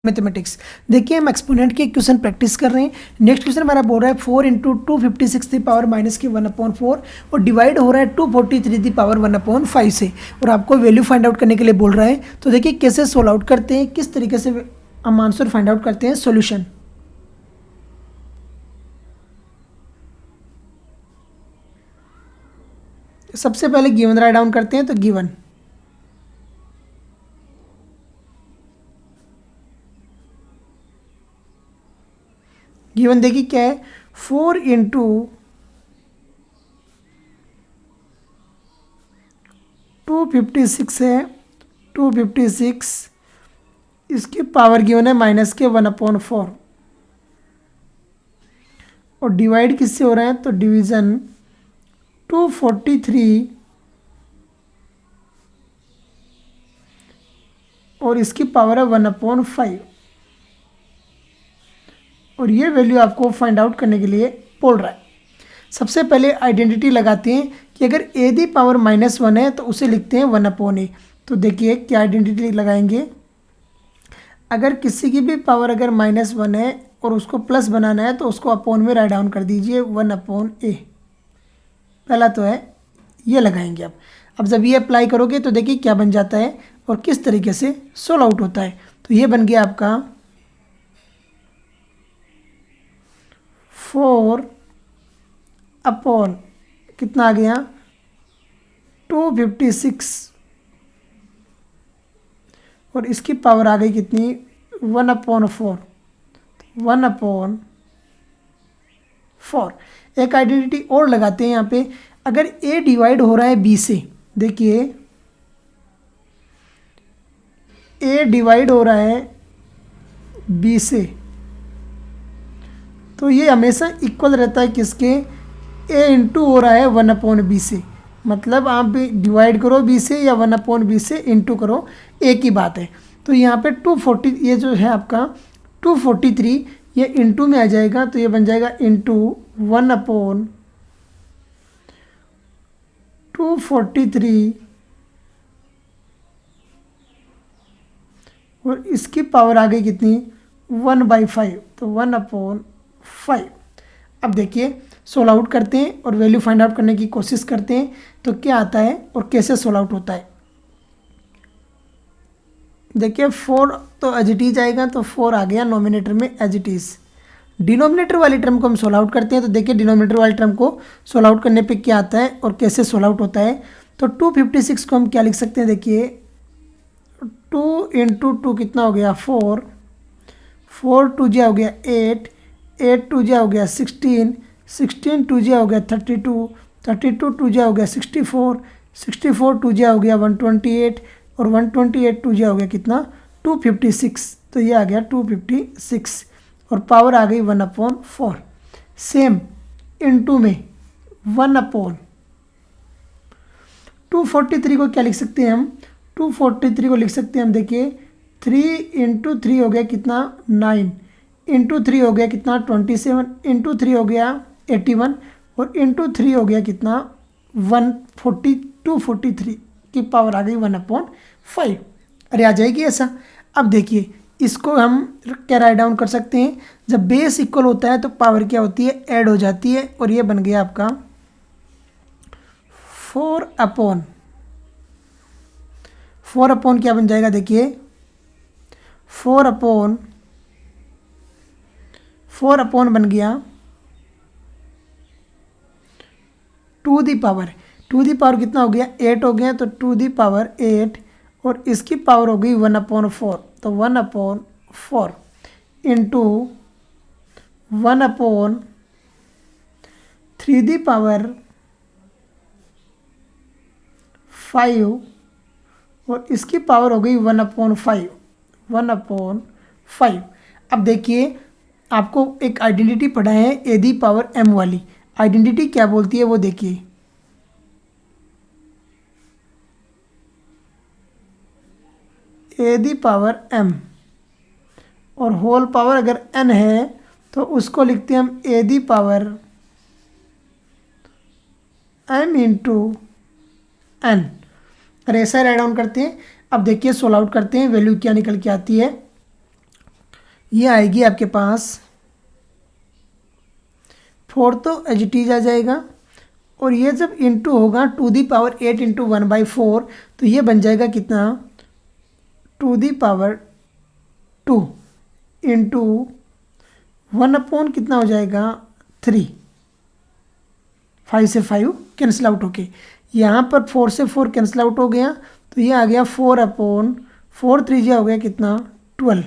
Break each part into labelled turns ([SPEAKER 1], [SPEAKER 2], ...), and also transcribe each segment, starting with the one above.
[SPEAKER 1] Mathematics. देखिए हम exponent के क्वेश्चन प्रैक्टिस कर रहे हैं। नेक्स्ट क्वेश्चन हमारा बोल रहा है 4 इंटू 256 और डिवाइड हो रहा है 243 से, और आपको वैल्यू फाइंड आउट करने के लिए बोल रहा है। तो देखिए कैसे सोल्व आउट करते हैं, किस तरीके से हम आंसर फाइंड आउट करते हैं, सॉल्यूशन। सबसे पहले गिवन राइट डाउन करते हैं। तो गिवन देखिए क्या है, 4 इंटू 256 है, 256 इसकी पावर गिवन है -1/4, और डिवाइड किससे हो रहा है, तो डिवीज़न 243 और इसकी पावर है 1/5, और ये वैल्यू आपको फाइंड आउट करने के लिए बोल रहा है। सबसे पहले आइडेंटिटी लगाते हैं कि अगर ए दी पावर -1 है तो उसे लिखते हैं 1/a। तो देखिए क्या आइडेंटिटी लगाएंगे, अगर किसी की भी पावर अगर -1 है और उसको प्लस बनाना है तो उसको अपोन में राइट डाउन कर दीजिए 1/a। पहला तो है ये लगाएंगे। अब जब ये अप्लाई करोगे तो देखिए क्या बन जाता है और किस तरीके से सोल्व आउट होता है। तो ये बन गया आपका 4 अपॉन कितना आ गया 256, और इसकी पावर आ गई कितनी 1/4, 1/4। एक आइडेंटिटी और लगाते हैं यहाँ पे, अगर a डिवाइड हो रहा है b से, देखिए a डिवाइड हो रहा है b से, तो ये हमेशा इक्वल रहता है किसके, a इंटू हो रहा है 1/b से। मतलब आप भी डिवाइड करो b से या 1/b से इंटू करो, एक ही बात है। तो यहाँ पे 240 ये जो है आपका 243 ये इंटू में आ जाएगा, तो ये बन जाएगा इंटू 1/243 और इसकी पावर आ गई कितनी 1/5, तो 1/5। अब देखिए सोल्व आउट करते हैं और वैल्यू फाइंड आउट करने की कोशिश करते हैं तो क्या आता है और कैसे सोल्व आउट होता है। देखिए 4 तो एज इट इज आएगा, तो 4 आ गया नोमिनेटर में एज इट इज। डिनोमिनेटर वाली टर्म को हम सोल्व आउट करते हैं। तो देखिए डिनोमिनेटर वाली टर्म को सोल्व आउट करने पे क्या आता है और कैसे सोल्व आउट होता है। तो 256 को हम क्या लिख सकते हैं, देखिए 2 इंटू 2 कितना हो गया 4, 4 2 जा हो गया 8, 8 2 जा हो गया 16, 16 2 जा हो गया 32, 32 2 जा हो गया 64, 64 2 जा हो गया 128, और 128 2 जा हो गया कितना 256। तो ये आ गया 256 और पावर आ गई 1/4। सेम इनटू में 1/243 को क्या लिख सकते हैं हम, 243 को लिख सकते हैं हम, देखिए 3 इंटू 3 हो गया कितना 9, इंटू 3 हो गया कितना 27, इंटू 3 हो गया 81, और इंटू 3 हो गया कितना 243 की पावर आ गई 1/5। अरे आ जाएगी ऐसा। अब देखिए इसको हम क्या राइट डाउन कर सकते हैं, जब बेस इक्वल होता है तो पावर क्या होती है, ऐड हो जाती है, और ये बन गया आपका 4 अपॉन क्या बन जाएगा, देखिए 4 अपॉन बन गया 2 दी पावर कितना हो गया 8 हो गया, तो 2 दी पावर 8, और इसकी पावर हो गई 1/4, तो 1/4 इंटू 1/3 दी पावर 5, और इसकी पावर हो गई 1/5। अब देखिए आपको एक आइडेंटिटी पढ़ा है ए दी पावर m वाली, आइडेंटिटी क्या बोलती है वो देखिए, ए दी पावर m और होल पावर अगर n है तो उसको लिखते हैं हम a the power m into n। अरे ऐसा राइट डाउन करते हैं। अब देखिए सोल्व आउट करते हैं, वैल्यू क्या निकल के आती है ये आएगी आपके पास 4 तो एज इट इज आ जाएगा, और ये जब इंटू होगा 8 इंटू 1/4 तो ये बन जाएगा कितना 2 इंटू 1 कितना हो जाएगा 3, 5 से 5 कैंसिल आउट होके, यहाँ पर 4 से 4 कैंसिल आउट हो गया, तो ये आ गया 4/4, 3 हो गया कितना 12,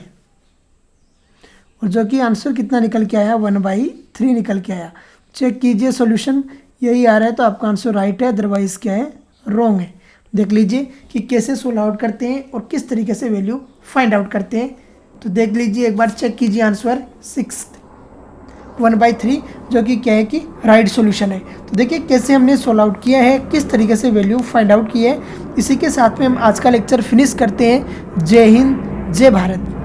[SPEAKER 1] और जो कि आंसर कितना निकल के आया 1/3 निकल के आया। चेक कीजिए सॉल्यूशन, यही आ रहा है तो आपका आंसर राइट है, अदरवाइज क्या है रॉन्ग है। देख लीजिए कि कैसे सोल्व आउट करते हैं और किस तरीके से वैल्यू फाइंड आउट करते हैं। तो देख लीजिए एक बार, चेक कीजिए आंसर 1/3 जो कि क्या है कि राइट सॉल्यूशन है। तो देखिए कैसे हमने सोल्व आउट किया है, किस तरीके से वैल्यू फाइंड आउट की है। इसी के साथ में हम आज का लेक्चर फिनिश करते हैं। जय हिंद, जय भारत।